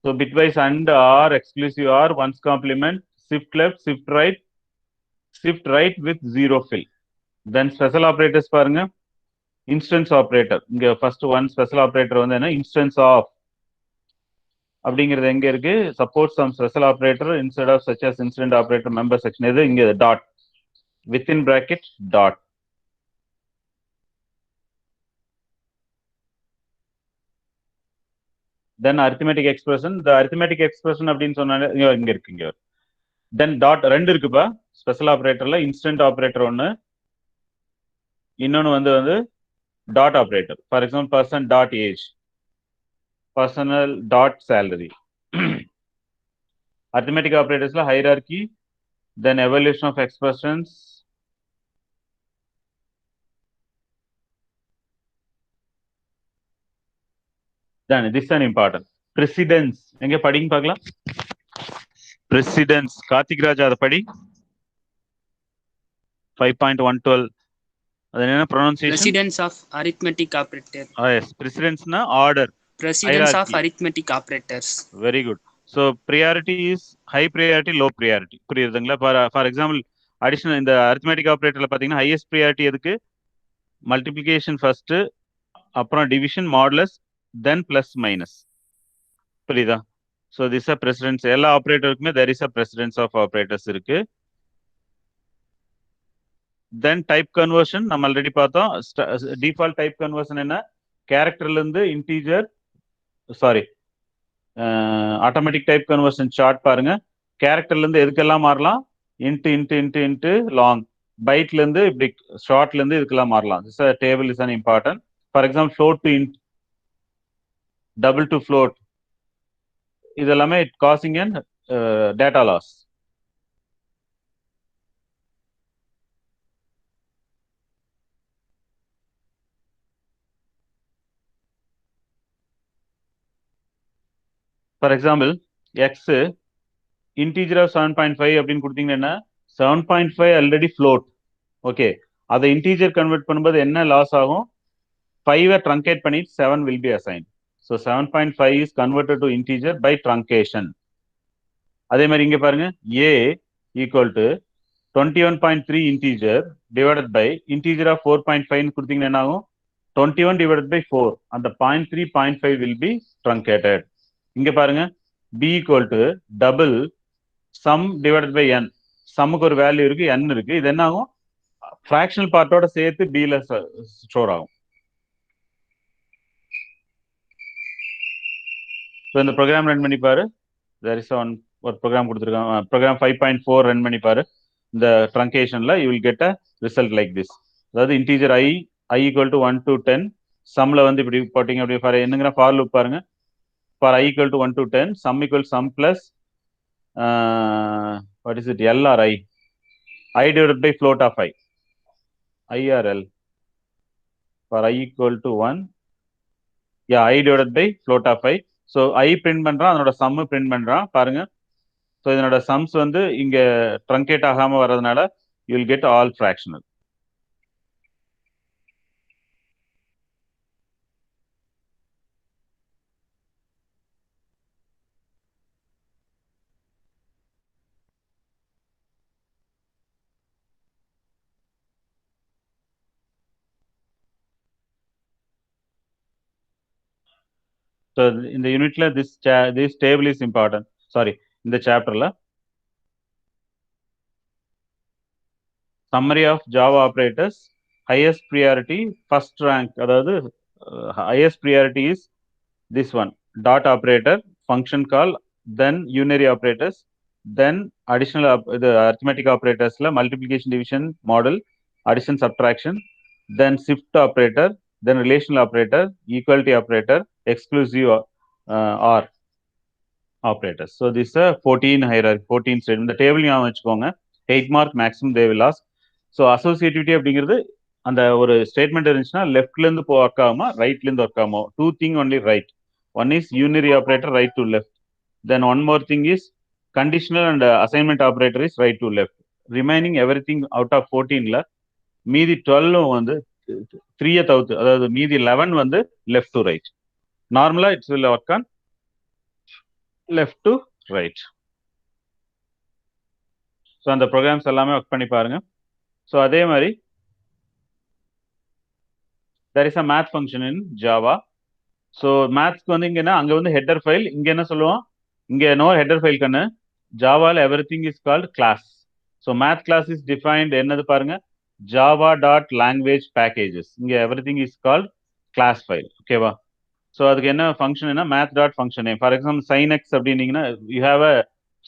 [SPEAKER 1] So bitwise and or exclusive or ones complement, shift left, shift right with zero fill. Then special operators பாருங்க. Instance operator. இங்க first one special operator வந்து என்ன, instance of அப்படிங்கிறது எங்க இருக்கு, support some special operator instead of such as incident operator member section. இது இங்க dot within bracket dot. Then arithmetic expression. The arithmetic expression அப்படின்னு சொன்னாலே இங்க இருக்கு, இங்க. Then dot ரெண்டு இருக்குப்பா ஸ்பெஷல் ஆபரேட்டர்ல, இன்ஸ்டன்ட் ஆபரேட்டர் ஒன்னு, இன்னொன்னு வந்து dot operator. For example person dot age, personal dot salary. arithmetic operators hierarchy, then evaluation of expressions, then this is an important precedence. எங்க படிங்க பார்க்கலாம். precedence கார்த்திக் ராஜ் அத படி. 5.112 அது என்ன pronunciation?
[SPEAKER 5] Precedence of arithmetic operator.
[SPEAKER 1] Yes, precedence na order,
[SPEAKER 5] Precedence
[SPEAKER 1] hierarchy
[SPEAKER 5] of arithmetic operators.
[SPEAKER 1] Very good. So priority is high priority, low priority. புரியுதுங்களா? for example additional இந்த arithmetic operatorல பாத்தீங்கன்னா highest priority எதுக்கு, multiplication first, அப்புறம் division, modulus, then plus minus. புரியுதா? So this is a precedence. எல்லா ஆபரேட்டருக்குமே there is a precedence of operators இருக்கு. Then type conversion நம்ம already பார்த்தோம். default type conversion என்ன, கேரக்டர்ல இருந்து integer, sorry automatic type conversion chart பாருங்க. கேரக்டர்ல இருந்து எதுக்கெல்லாம் மாறலாம், இன்ட்டு லாங், பைட்ல இருந்து இப்படி ஷார்ட்ல இருந்து இதுக்கெல்லாம் மாறலாம். This table is an important. For example float to int, double to float, இதெல்லாமே it casting and data loss. For example X integer of 7.5 அப்படின்னு கொடுத்தீங்கன்னா 7.5 ஆல்ரெடி ஃப்ளோட். ஓகே, அதை இன்டீஜர் கன்வெர்ட் பண்ணும்போது என்ன லாஸ் ஆகும், 5 ட்ரங்கேட் பண்ணி 7 will be assigned. So 7.5 is converted to integer by truncation. அதே மாதிரி இங்க பாருங்க, a equal to 21.3 integer divided by integer of 4.5 கொடுத்தீங்கன்னா என்ன ஆகும், 21 divided by 4, அந்த 0.3 0.5 will be truncated. இங்க பாருங்க, b equal to double sum divided by n. சம்முக்கு ஒரு வேல்யூ இருக்கு, n இருக்கு. இது என்ன ஆகும், ஃபிராக்ஷனல் பார்ட்டோட சேர்த்து b ல ஸ்டோர் ஆகும். ஸோ இந்த ப்ரோக்ராம் ரன் பண்ணி பாரு. there is ஒரு ப்ரோக்ராம் கொடுத்துருக்காங்க, ப்ரோக்ராம் 5.4 ரன் பண்ணி பாரு. இந்த ட்ரங்கேஷன்ல you will get a result like this. அதாவது இன்டீஜர் i equal to 1 to 10, சம்ல வந்து இப்படி போட்டீங்க. அப்படி ஃபார் என்னங்கிற ஃபார் லூப் பாருங்க. For i equal to 1 to 10, sum equal sum plus what is it, l or i divided by float of i or l. for i equal to 1, yeah, i divided by float of i. So i print பண்றான், அதனோட some print பண்றான் பாருங்க. So இதனோட sums வந்து இங்க truncate ஆகாம வர்றதுனால you will get all fractional. So in the unitல this table is important. Sorry, இந்த chapterல summary of Java operators, highest priority, first rank, அதாவது highest priority is this one, dot operator, function call, then unary operators, then additional arithmetic operatorsல multiplication, division, model, addition, subtraction, then shift operator, then relational operator, equality operator, exclusive or operators. So this is a 14 hierarchy, 14 state. இந்த table ஞாபகம் வச்சுக்கோங்க. 8 mark maximum they will ask. So associativity அப்படிங்கிறது அந்த ஒரு statement இருந்துச்சுன்னா லெஃப்ட்ல இருந்து work ஆகுமா ரைட்ல இருந்து ஒர்க் ஆகுமா? Two thing only right. One is unary operator right to left. Then one more thing is conditional and assignment operator is right to left. Remaining everything out of 14ல மீதி 12 வந்து 3 தவிர்த்து, அதாவது மீதி 11 வந்து லெஃப்ட் டு ரைட். நார்மலா it's will work on left to right. So அந்த programs எல்லாமே ஒர்க் பண்ணி பாருங்க. ஸோ அதே மாதிரி there is a math function in Java. ஸோ மேத்ஸ்க்கு வந்து இங்கன்னா அங்கே வந்து ஹெட்டர் ஃபைல், இங்கே என்ன சொல்லுவோம், இங்கே நோ ஹெட்டர் ஃபைல் கண்ணு. ஜாவாவில் everything is called class. So math class is defined என்னது பாருங்க, ஜாவா டாட் லாங்குவேஜ் பேக்கேஜஸ். இங்கே everything is called class file. ஓகேவா? ஸோ அதுக்கு என்ன ஃபங்க்ஷன் என்ன, math dot function name. For example sine X அப்படின்னீங்கன்னா you have a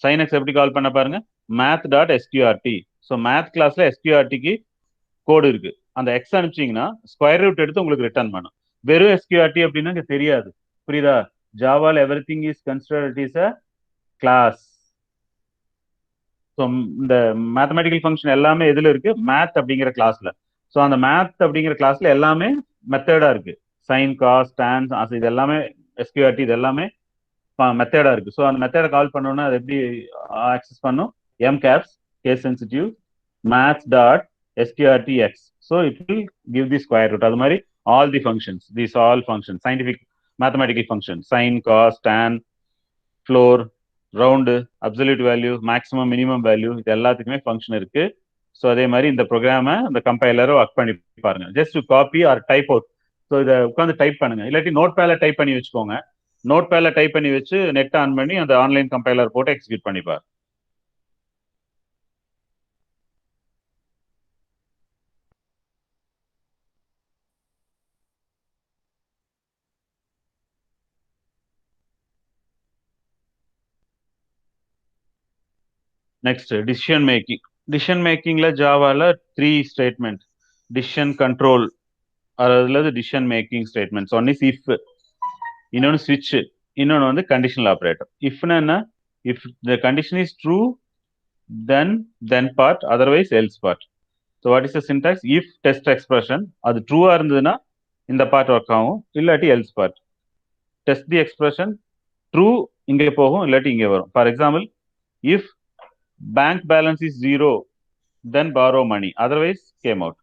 [SPEAKER 1] sine X எப்படி call பண்ண பாருங்க, math dot SQRT. So math கிளாஸ்ல எஸ்கியூஆர்டிக்கு கோடு இருக்கு. அந்த எக்ஸ் அனுப்பிச்சிங்கன்னா ஸ்கொயர் ரூட் எடுத்து உங்களுக்கு ரிட்டர்ன் பண்ணும். வெறும் எஸ்கியூஆர்டி அப்படின்னா இங்கே தெரியாது. புரியுதா? ஜாவால் everything is considered is a class. So இந்த மேத்தமெட்டிக்கல் ஃபங்க்ஷன் எல்லாமே எதுல இருக்கு, மேத் அப்படிங்கிற கிளாஸ்ல. ஸோ அந்த மேத் அப்படிங்கிற கிளாஸ்ல எல்லாமே மெத்தடா இருக்கு. சைன், காஸ், டான், இது எல்லாமே எஸ்கியூஆர்டி, இது எல்லாமே மெத்தடா இருக்கு. ஸோ அந்த மெத்தடை கால் பண்ணோன்னா அது எப்படி ஆக்சஸ் பண்ணும், M caps case sensitive maths dot SQRTX. So it will give the square root. அது மாதிரி all the functions, these all functions, scientific mathematical functions, sin, cos, tan, floor, round, absolute value, maximum, minimum value, இது எல்லாத்துக்குமே function இருக்கு. So அதே மாதிரி இந்த ப்ரோக்ராமை இந்த கம்பைலரை ஒர்க் பண்ணி பாருங்க. Just copy or type out. So இதை உட்காந்து டைப் பண்ணுங்க, இல்லாட்டி நோட் பேட்ல டைப் பண்ணி வச்சுக்கோங்க. நோட் பேட்ல டைப் பண்ணி வச்சு நெட் ஆன் பண்ணி அந்த ஆன்லைன் கம்பைலர் போட்டு எக்ஸிக்யூட் பண்ணிப்பார். Next decision making. டிசிஷன் மேக்கிங்ல ஜாவால 3 ஸ்டேட்மெண்ட், டிசிஷன் கண்ட்ரோல், அதாவது decision making statements. One is if, இன்னொன்று ஸ்விட்ச், இன்னொன்று வந்து கண்டிஷனல் ஆப்ரேட்டர். இஃப்னா என்ன, if the condition is true then part, otherwise else part. So what is the syntax, if test expression அது ட்ரூவா இருந்ததுன்னா இந்த பார்ட் ஒர்க் ஆகும், இல்லாட்டி else part. Test the expression true இங்கே போகும், இல்லாட்டி இங்கே வரும். For example, if bank balance is 0, then borrow money, otherwise came out.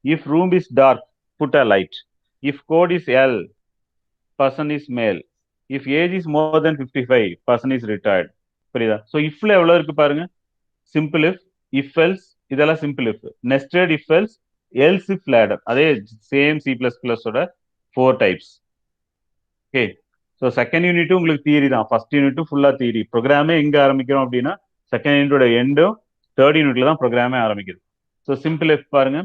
[SPEAKER 1] If room is dark, put a light. If code is L, person is male. If age is more than 55, person is retired. புரியுதா? So இஃப்ல எவ்வளோ இருக்கு பாருங்க, simple if else, இதெல்லாம் simple if. Nested if else, else if ladder, அதே same C++ஓட 4 types. Okay, so second யூனிட்டும் உங்களுக்கு தியரி தான், ஃபர்ஸ்ட் யூனிட்டும் ஃபுல்லாக தியரி. ப்ரோக்ராமே எங்கே ஆரம்பிக்கிறோம் அப்படின்னா செகண்ட் யூனிட்டோட எண்டும் தேர்ட் யூனிட்ல தான் ப்ரோக்ராமே ஆரம்பிக்குது. ஸோ சிம்பிள் இஃப் பாருங்க,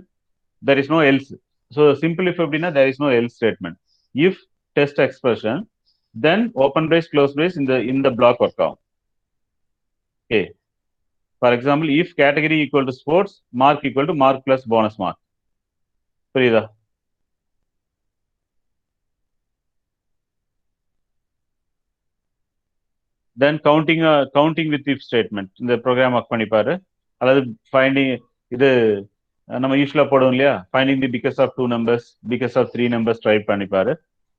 [SPEAKER 1] there is no else. So simple if அப்படின்னா there is no else statement. If test expression then open brace close brace, இந்த பிளாக் ஒர்க் ஆகும். Okay, for example, if category equal to sports, mark equal to mark plus bonus mark. புரியுதா? Then counting with if statement, இந்த program work பண்ணிப்பாரு. அதாவது finding, இது நம்ம யூஸ்வலா போடுவோம் இல்லையா, finding the biggest of 2 numbers, biggest of 3 numbers try பண்ணிப்பாரு.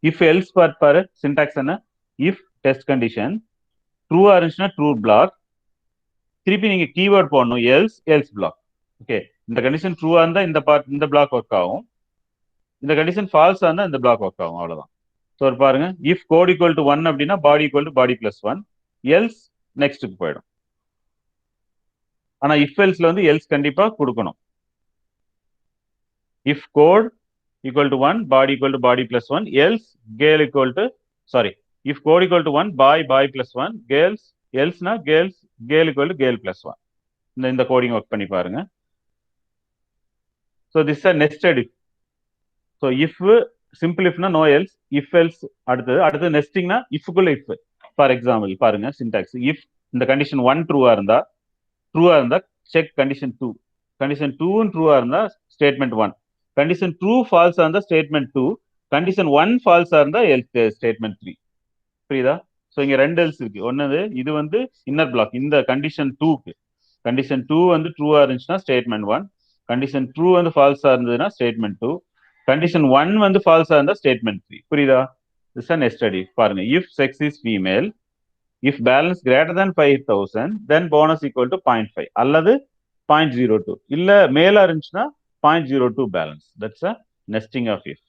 [SPEAKER 1] இஃப் எல்ஸ் பார்ட் பாரு, சின்டாக்ஸ் என்ன, இஃப் டெஸ்ட் கண்டிஷன் ட்ரூவா இருந்துச்சுன்னா ட்ரூ பிளாக், திருப்பி நீங்க கீவேர்ட் போடணும் எல்ஸ் பிளாக். ஓகே, இந்த கண்டிஷன் ட்ரூவா இருந்தா இந்த பார்ட், இந்த பிளாக் ஒர்க் ஆகும். இந்த கண்டிஷன் ஃபால்ஸா இருந்தா இந்த பிளாக் ஒர்க் ஆகும், அவ்வளவுதான். ஸோ பாருங்க, இஃப் கோட் ஈக்குவல் டு 1 அப்படின்னா body equal to body plus 1, else நெக்ஸ்ட்டுக்கு போயிடும். ஆனா இஃப் எல்ஸ்ல வந்து எல்ஸ் கண்டிப்பா கொடுக்கணும். If code equal to 1, body equal to body plus 1, else girl equal to, sorry, if code equal to 1, boy plus 1, girls, எல்ஸ்னா girl equal to girl plus 1. இந்த coding work பண்ணி பாருங்க. So this are nested if. So if simple இஃப்னா no else, if else அடுத்தது நெஸ்டிங்னா இஃப்குள்ள if. For example பாருங்க, syntax, if இந்த condition 1 ட்ரூவா இருந்தா check condition 2, condition 2 ட்ரூவா இருந்தா ஸ்டேட்மெண்ட் 1, கண்டிஷன் 2 ஃபால்ஸா இருந்தா ஸ்டேட்மெண்ட் 2, கண்டிஷன் 1 ஃபால்ஸா இருந்தா ஸ்டேட்மெண்ட் 3. புரியுதா? ஸோ இங்க 2 எல்ஸ் இருக்கு. ஒன்னது இது வந்து இன்னர் பிளாக், இந்த கண்டிஷன் 2க்கு, கண்டிஷன் 2 வந்து ட்ரூவா இருந்துச்சுன்னா ஸ்டேட்மெண்ட் 1, கண்டிஷன் ட்ரூ வந்து ஃபால்ஸா இருந்ததுன்னா ஸ்டேட்மெண்ட் 2, கண்டிஷன் 1 வந்து ஃபால்ஸா இருந்தா ஸ்டேட்மெண்ட் 3. புரியுதா? This are nested if. பாருங்க, if sex is female, if balance greater than 5,000 then bonus equal to 0.5 அல்லது 0.02. இல்ல மேலா இருந்துச்சுன்னா 0.02 balance. That's a nesting of if.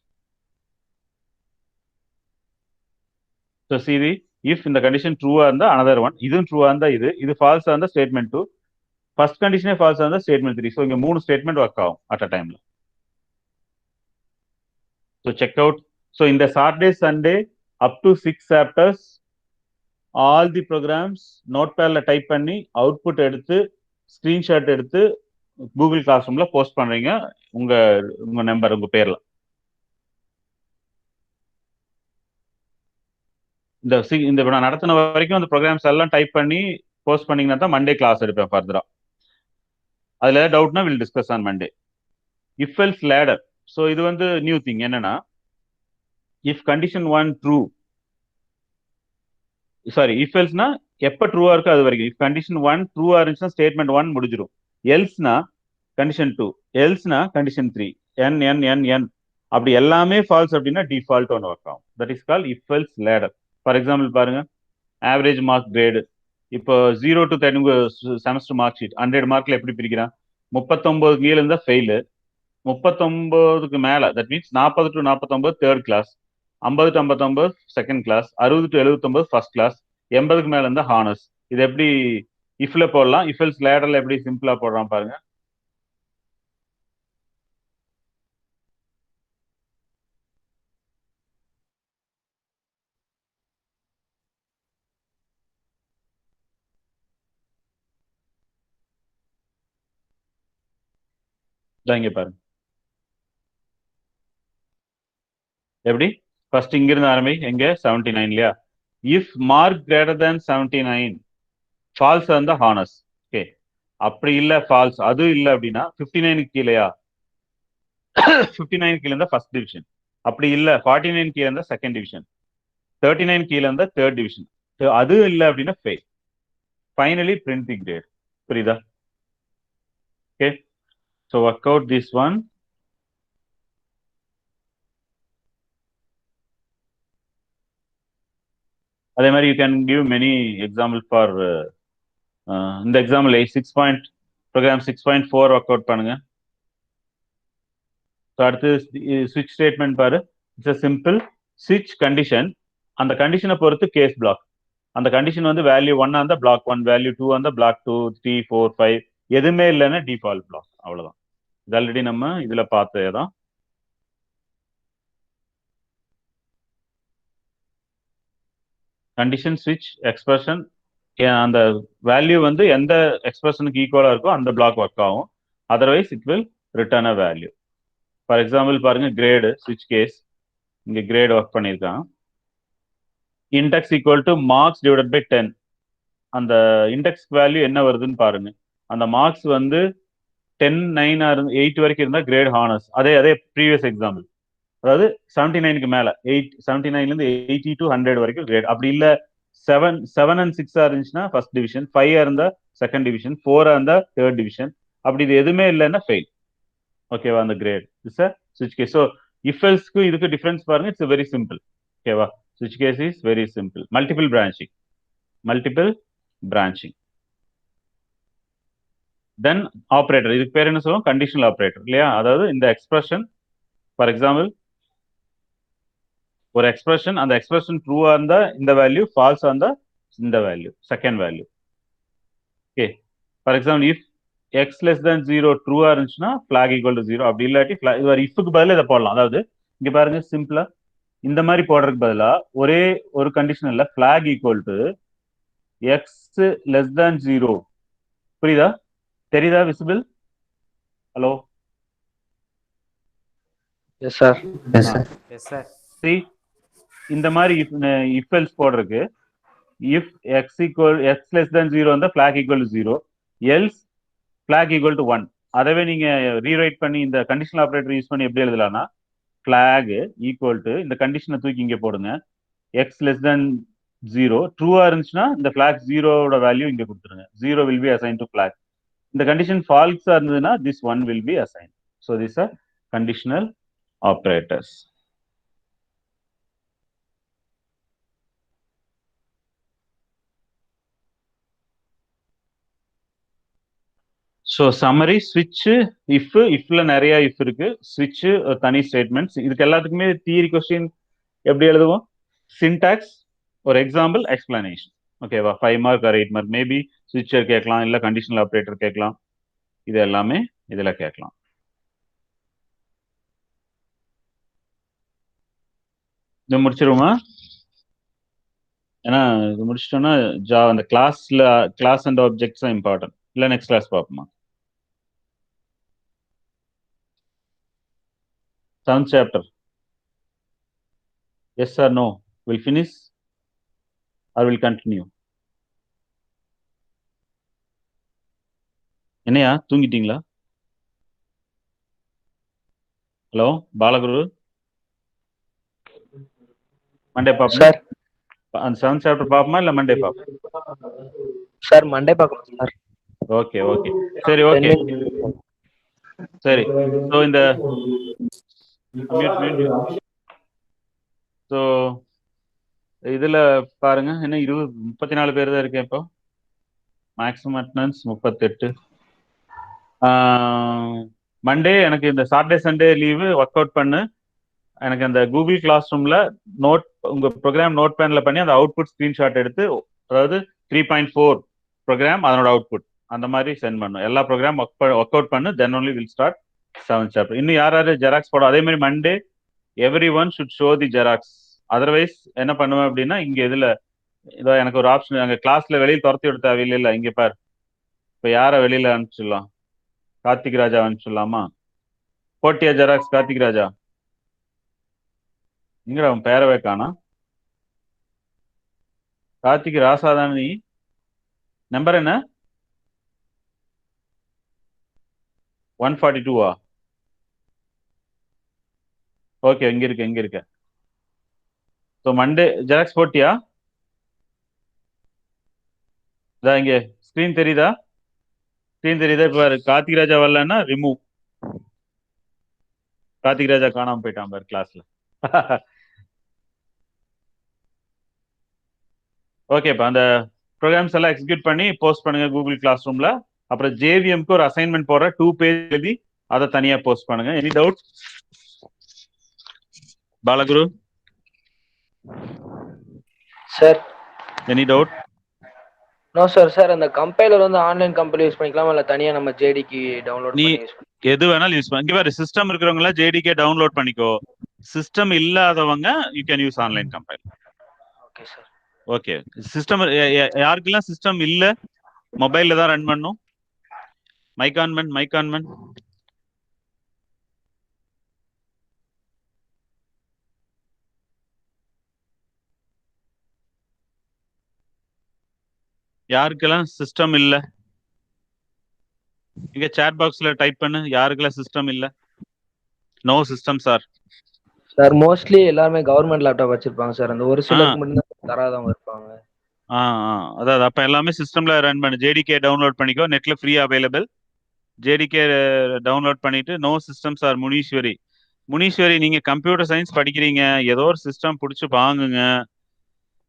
[SPEAKER 1] So see the if இந்த கண்டிஷன் ட்ரூவா இருந்தா another one, இதுவும் ட்ரூவா இருந்தா இது ஃபால்ஸா இருந்தா ஸ்டேட்மெண்ட் 2, ஃபர்ஸ்ட் கண்டிஷனே ஃபால்ஸா இருந்தா ஸ்டேட்மெண்ட் 3. ஸோ இங்க 3 ஸ்டேட்மெண்ட் ஒர்க் ஆகும் அட் அ டைம்ல. So check out. ஸோ இந்த Saturday Sunday up to 6 chapters all the programs note பேட்ல டைப் பண்ணி அவுட்புட் எடுத்து ஸ்கிரீன்ஷாட் எடுத்து கூகுள் கிளாஸ் ரூம்ல போஸ்ட் பண்றீங்க உங்க நம்பர் உங்க பேர்ல. இந்த நான் நடத்தின வரைக்கும் அந்த ப்ரோக்ராம்ஸ் எல்லாம் டைப் பண்ணி போஸ்ட் பண்ணீங்கன்னா தான் மண்டே கிளாஸ் எடுப்பேன் ஃபர்தரா. அதுல ஏதாவது டவுட்னா will discuss on Monday. If else ladder. So இது வந்து நியூ திங். என்னன்னா, if condition 1 true, sorry if எல்ஸ்னா எப்ப ட்ரூவா இருக்கோ அது வரைக்கும். இஃப் கண்டிஷன் 1 ட்ரூவா இருந்துச்சுன்னா ஸ்டேட்மெண்ட் 1 முடிஞ்சிடும். எல்ஸ்னா கண்டிஷன் 2, எல்ஸ்னா கண்டிஷன் 3, n அப்படி எல்லாமே ஃபால்ஸ் அப்படின்னா டிஃபால்ட் ஒன்று ஒர்க் ஆகும். That is call if else ladder. For example பாருங்க, ஆவரேஜ் மார்க் கிரேடு இப்போ 0 to 10 செமஸ்டர் மார்க் ஷீட் 100 மார்க்ல எப்படி பிரிக்கிறான்? 39 கீழே இருந்தா ஃபெயிலு, 39க்கு மேல that means 40 to 49 third class, 50 to 59 second class, 60 to 79 first class, 80க்கு மேல இருந்தா ஹானர்ஸ். இது எப்படி இஃப்ல போடலாம்? இஃப் எல்ஸ் லேடர்ல எப்படி சிம்பிளா போடுறான் பாருங்க. இங்க பாருங்க எப்படி. ஃபர்ஸ்ட் இங்க இருந்து ஆரம்பி. எங்க 79 இல்லையா? If mark greater than 79 false இருந்தா ஹானர்ஸ். ஓகே, அப்படி இல்ல ஃபால்ஸ் அது இல்ல அப்படின்னா 59க்கு கீழேயா? 59 கீழே இருந்தா ஃபர்ஸ்ட் டிவிஷன். அப்படி இல்ல 49 கீழே இருந்தா செகண்ட் டிவிஷன், 39 கீழே இருந்தா தேர்ட் டிவிஷன். அது இல்ல அப்படின்னா fail. Finally print the grade. புரியுதா? Okay, so work out this one. அதே மாதிரி you can give many example for இந்த example 6 point program 6.4 work out பண்ணுங்க. ஸோ அடுத்து ஸ்விட்ச் ஸ்டேட்மெண்ட் பாரு. இட்ஸ் அ சிம்பிள் ஸ்விட்ச் கண்டிஷன். அந்த கண்டிஷனை பொறுத்து கேஸ் பிளாக். அந்த கண்டிஷன் வந்து வேல்யூ 1 அந்த பிளாக் 1, வேல்யூ 2 அந்த பிளாக் 2, 3, 4, 5 எதுவுமே இல்லைன்னா டிஃபால்ட் பிளாக். அவ்வளவுதான். இது ஆல்ரெடி நம்ம இதுல பார்த்ததான். கண்டிஷன் ஸ்விட்ச் எக்ஸ்பிரஷன், அந்த வேல்யூ வந்து எந்த எக்ஸ்பிரஷனுக்கு ஈக்குவலா இருக்கோ அந்த பிளாக் ஒர்க் ஆகும். Otherwise it will return a value. For example பாருங்க, கிரேடு ஸ்விட்ச் கேஸ். இங்க கிரேட் ஒர்க் பண்ணியிருக்கான். Index equal to marks divided by 10. அந்த இண்டெக்ஸ் வேல்யூ என்ன வருதுன்னு பாருங்க. அந்த மார்க்ஸ் வந்து 10, 9 8 வரைக்கும் இருந்தா கிரேட் ஹானர்ஸ். அதே ப்ரீவியஸ் எக்ஸாம்பிள், அதாவது 79க்கு மேல 79ல இருந்து 80 to 100 வரைக்கும் கிரேட். அப்படி இல்ல 7 and 6 இருந்துச்சுன்னா ஃபர்ஸ்ட் டிவிஷன், 5 இருந்தா செகண்ட் டிவிஷன், 4 இருந்தா தேர்ட் டிவிஷன். அப்படி இது எதுவுமே இல்லைன்னா ஃபெயில். ஓகேவா? அந்த கிரேட் இஸ் அ ஸ்விட்ச் கேஸ். ஸோ இஃப் எல்ஸ்க்கு இதுக்கு டிஃபரன்ஸ் பாருங்க. It's very simple. ஓகேவா? ஸ்விட்ச் case is very simple. Multiple branching. Then operator. இதுக்கு பேர் என்ன சொல்லுவோம்? கண்டிஷனல் ஆப்ரேட்டர் இல்லையா? அதாவது இந்த எக்ஸ்பிரஷன், ஃபார் எக்ஸாம்பிள் ஒரு எக்ஸ்பிரஷன், அந்த எக்ஸ்பிரஷன் ட்ரூவா இருந்தா இந்த வேல்யூ, ஃபால்ஸா இருந்தா இந்த value, second value. Okay, for example if X less than 0 ட்ரூவா இருந்துச்சுன்னா ஃபிளாக் ஈக்குவல் டு 0. அப்படி இல்லாட்டி இஃப்க்கு பதிலாக இதை போடலாம். அதாவது இங்க பாருங்க, சிம்பிளா இந்த மாதிரி போடுறதுக்கு பதிலா ஒரே ஒரு கண்டிஷன் இல்ல, flag equal to X less than 0. புரியுதா? தெரியுதா? Visible? Hello?
[SPEAKER 2] Yes sir.
[SPEAKER 1] See, இந்த மாதிரி இஃப் எல்ஸ் போடுறதுக்கு இஃப் எக்ஸ் லெஸ் தேன் 0 இருந்தா flag equal to 0, else flag equal to 1. அதவே நீங்க ரீரைட் பண்ணி இந்த கண்டிஷனல் ஆப்ரேட்டர் யூஸ் பண்ணி எப்படி எழுதலாம்னா, ஃபிளாக் ஈக்குவல் டு இந்த கண்டிஷனை தூக்கி இங்க போடுங்க, எக்ஸ் லெஸ் தேன் 0 ட்ரூவா இருந்துச்சுன்னா இந்த ஃபிளாக் 0வோட வேல்யூ இங்க கொடுத்துருங்க. 0 will be assigned to flag. இந்த கண்டிஷன் ஃபால்ஸா இருந்ததுன்னா this one will be assign. So this are conditional operators. So summary ஸ்விட்ச் இஃப்ல நிறைய இஃப் இருக்கு, ஸ்விட்ச் தனி ஸ்டேட்மெண்ட்ஸ். இதுக்கு எல்லாத்துக்குமே தியரி கொஸ்டின் எப்படி எழுதுவோம்? சின்டாக்ஸ், ஒரு எக்ஸாம்பிள், எக்ஸ்பிளனேஷன். ஓகேவா? 5 mark R 8 mark. Maybe Schweitzer கேட்கலாம், இல்லை கண்டிஷனல் ஆப்ரேட்டர் கேட்கலாம். இது எல்லாமே இதில் கேட்கலாம். இது முடிச்சிருவோமா? ஏன்னா இது முடிச்சிட்டோம்னா அந்த கிளாஸ் அண்ட் ஆப்ஜெக்ட்ஸ் தான் இம்பார்ட்டன்ட். இல்லை நெக்ஸ்ட் கிளாஸ் பார்ப்போமா? 7th chapter. Yes or no? Will finish or will continue? என்னையா தூங்கிட்டீங்களா? ஹலோ பாலகுரு, மண்டே பாப்போம்
[SPEAKER 7] சார்.
[SPEAKER 1] அந்த 7th chapter பாப்போமா இல்ல மண்டே பாப்போம்?
[SPEAKER 7] சார் மண்டே பார்க்கலாம் சார்.
[SPEAKER 1] ஓகே ஓகே சரி ஓகே சரி. ஸோ இந்த ஸோ இதுல பாருங்க, என்ன 34 பேர் தான் இருக்கேன் இப்போ. Maximum attendance 38. மண்டே எனக்கு இந்த Saturday Sunday leave work out பண்ணு. எனக்கு அந்த கூகுள் கிளாஸ் ரூம்ல நோட், உங்க ப்ரோக்ராம் நோட் பேன்ல பண்ணி அந்த அவுட்புட் ஸ்கிரீன்ஷாட் எடுத்து, அதாவது 3.4 ப்ரோக்ராம் அதனோட அவுட்புட் அந்த மாதிரி சென்ட் பண்ணும். எல்லா ப்ரோக்ராம் ஒர்க் அவுட் பண்ணு, then only will start 7th chapter. இன்னும் யார் ஜெராக்ஸ் போடும்? அதே மாதிரி Monday every one should show the xerox. Otherwise என்ன பண்ணுவேன் அப்படின்னா, இங்க இதுல இதோ எனக்கு ஒரு ஆப்ஷன், அங்க கிளாஸ்ல வெளியில் துரத்தி விட தேவையில்லை. இங்க பார், இப்ப யார வெளியில அனுப்பிச்சிடலாம்? கார்த்திக் ராஜா அனுப்பிச்சிடலாமா? போட்டியா ஜெராக்ஸ் கார்த்திக் ராஜா? இங்கட அவன் பேரவே காணா. கார்த்திக் ராசாதான். நீ நம்பர் என்ன? 142வா? ஓகே, இங்க இருக்க. ஸோ மண்டே ஜெராக்ஸ் போட்டியா? இங்க ஸ்கிரீன் தெரியுதா? இப்ப கார்த்திக் ராஜா வரலன்னா ரிமூவ். கார்த்திக் ராஜா காணாம போயிட்டான் பாரு கிளாஸ்ல. ஓகேப்பா, அந்த ப்ரோக்ராம்ஸ் எல்லாம் எக்ஸிக்யூட் பண்ணி போஸ்ட் பண்ணுங்க கூகுள் கிளாஸ் ரூம்ல. அப்புறம் ஜேவிஎம்க்கு ஒரு அசைன்மெண்ட் போடுற 2 பேஜ் எழுதி அதை தனியா போஸ்ட் பண்ணுங்க. Any doubt Balaguru?
[SPEAKER 7] Sir
[SPEAKER 1] any doubt?
[SPEAKER 7] No sir. Sir அந்த கம்பைலர் வந்து ஆன்லைன் கம்பைலர் யூஸ் பண்ணிக்கலாம், இல்ல தனியா நம்ம ஜேடிக்கு டவுன்லோட்
[SPEAKER 1] நீ
[SPEAKER 7] பண்ணி யூஸ் பண்ணி?
[SPEAKER 1] எது வேணாலும் யூஸ் பண்ணி. இங்க வேற சிஸ்டம் இருக்கிறவங்க எல்லாம் ஜேடிகே டவுன்லோட் பண்ணிக்கோ. சிஸ்டம் இல்லாதவங்க you can use online compiler.
[SPEAKER 7] Okay sir.
[SPEAKER 1] Okay. System யாருக்கெல்லாம் சிஸ்டம் இல்ல, மொபைல்ல தான் ரன் பண்ணும். Mic on. யாருக்கெல்லாம் சிஸ்டம் இல்ல, இங்க சாட் பாக்ஸ்ல டைப் பண்ணு. யாருக்கெல்லாம் சிஸ்டம் இல்ல? No system sir.
[SPEAKER 7] Sir mostly எல்லாருமே கவர்மெண்ட் லேப்டாப் வச்சிருப்பாங்க சார். அந்த ஒரு சிலருக்கு மட்டும் தான் தராதவங்க இருப்பாங்க.
[SPEAKER 1] அதாவது அப்ப எல்லாமே சிஸ்டம்ல ரன் பண்ணு. ஜேடிகே டவுன்லோட் பண்ணிக்கோ, நெட்ல ஃப்ரீ அவைலபிள். ஜேடிகே டவுன்லோட் பண்ணிட்டு நோ சிஸ்டம் சார். முனீஸ்வரி நீங்க கம்ப்யூட்டர் சயின்ஸ் படிக்கிறீங்க, ஏதோ ஒரு சிஸ்டம் பிடிச்சி வாங்குங்க.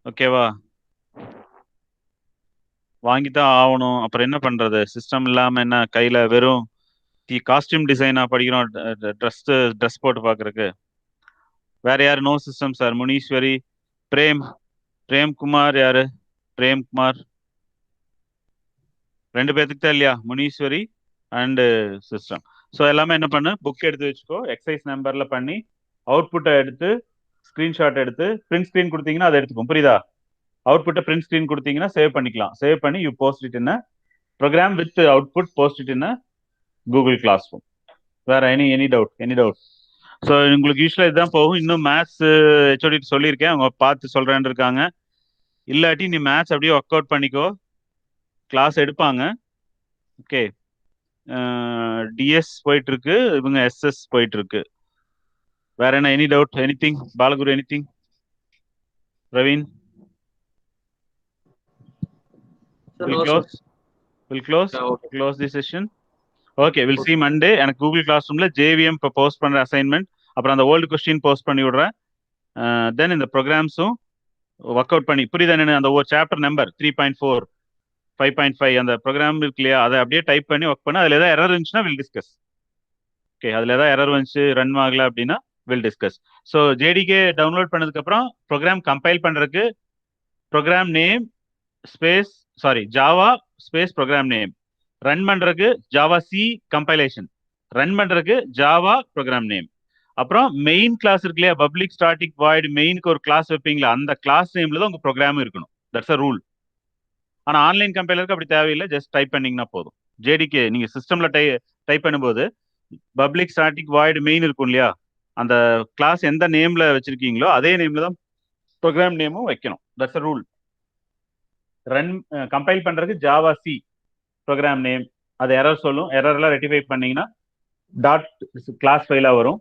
[SPEAKER 1] ஓகேவா? வாங்கித்தான் ஆகணும். அப்புறம் என்ன பண்றது? சிஸ்டம் இல்லாம என்ன கையில வெறும் காஸ்டியூம் டிசைனா படிக்கிறோம், ட்ரெஸ் போட்டு பாக்குறதுக்கு. வேற யாரு no system sir? Muneeswari, Premkumar. யாரு? பிரேம்குமார் 2 பேத்துக்கு தான் இல்லையா? Muneeswari and system. ஸோ எல்லாமே என்ன பண்ணு, புக் எடுத்து வச்சுக்கோ, எக்ஸசைஸ் நம்பர்ல பண்ணி அவுட்புட்டை எடுத்து ஸ்கிரீன்ஷாட் எடுத்து பிரிண்ட் ஸ்கிரீன் கொடுத்தீங்கன்னா அதை எடுத்துக்கும். புரியுதா? அவுட்புட்டை பிரிண்ட் ஸ்கிரீன் கொடுத்தீங்கன்னா சேவ் பண்ணிக்கலாம். சேவ் பண்ணி you post it in program with output, post it in Google classroom. வேற எனி டவுட்? ஸோ உங்களுக்கு யூஸ்வலாக இதுதான் போகும். இன்னும் மேத்ஸ் ஹெச்ஓடி சொல்லியிருக்கேன், அவங்க பார்த்து சொல்றேன்னு இருக்காங்க. இல்லாட்டி நீ மேத்ஸ் அப்படியே ஒர்க் அவுட் பண்ணிக்கோ, கிளாஸ் எடுப்பாங்க. ஓகே. டிஎஸ் போயிட்டு இருக்கு, இவங்க எஸ்எஸ் போயிட்டு இருக்கு. வேற என்ன? Any doubt? Anything? Balaguru anything? Praveen? We'll close
[SPEAKER 2] Okay.
[SPEAKER 1] close the session. Okay, we'll see Monday. எனக்கு கூகுள் கிளாஸ் ரூம்ல JVM இப்போ போஸ்ட் பண்ற அசைன்மெண்ட், அப்புறம் அந்த ஓல்டு கொஸ்டின் போஸ்ட் பண்ணி விடுறேன். தென் இந்த ப்ரோக்ராம்ஸும் ஒர்க் அவுட் பண்ணி புரியுதா? அந்த ஒரு சாப்டர் நம்பர் 3.4 5.5 அந்த ப்ரோக்ராம் இருக்கு இல்லையா, அதை அப்படியே டைப் பண்ணி ஒர்க் பண்ண. அதில் ஏதாவது எரர் இருந்துச்சுன்னா வில் டிஸ்கஸ். ஓகே, அதில் ஏதாவது எரர் வந்துச்சு ரன் ஆகல அப்படின்னா will discuss. So JDK download பண்ணதுக்கப்புறம் ப்ரோக்ராம் கம்பைல் பண்ணுறதுக்கு program name space Java space program name, run பண்ணுறதுக்கு ஜாவா சி கம்பைலேஷன், ரன் பண்ணுறதுக்கு ஜாவா ப்ரோக்ராம் நேம், அப்புறம் மெயின் கிளாஸ் இருக்கு இல்லையா, பப்ளிக் ஸ்டாட்டிக் வாய்டு மெயினுக்கு ஒரு கிளாஸ் வைப்பீங்களா, அந்த கிளாஸ் நேம்ல தான் உங்க ப்ரோக்ராம் இருக்கணும். That's a rule. ஆனா ஆன்லைன் கம்பைலருக்கு அப்படி தேவையில்லை, ஜஸ்ட் டைப் பண்ணீங்கன்னா போதும். ஜேடிகே நீங்க சிஸ்டம்ல டைப் பண்ணும்போது பப்ளிக் ஸ்டாட்டிக் வாய்டு மெயின் இருக்கும் இல்லையா, அந்த கிளாஸ் எந்த நேம்ல வச்சிருக்கீங்களோ அதே நேம்ல தான் ப்ரோக்ராம் நேமும் வைக்கணும். That's a rule. Run compile பண்றதுக்கு ஜாவா சி ப்ரோக்ராம் நேம், அது எரர் சொல்லும். எரர்லாம் ரெட்டிஃபை பண்ணீங்கன்னா டாட் கிளாஸ் ஃபைலா வரும்.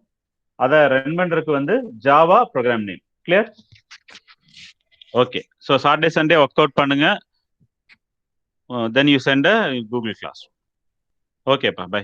[SPEAKER 1] அதை ரன் பண்றதுக்கு வந்து Java program name. Clear? Okay. So Saturday Sunday work out பண்ணுங்க. Then you send a Google class. ஓகேப்பா, பை.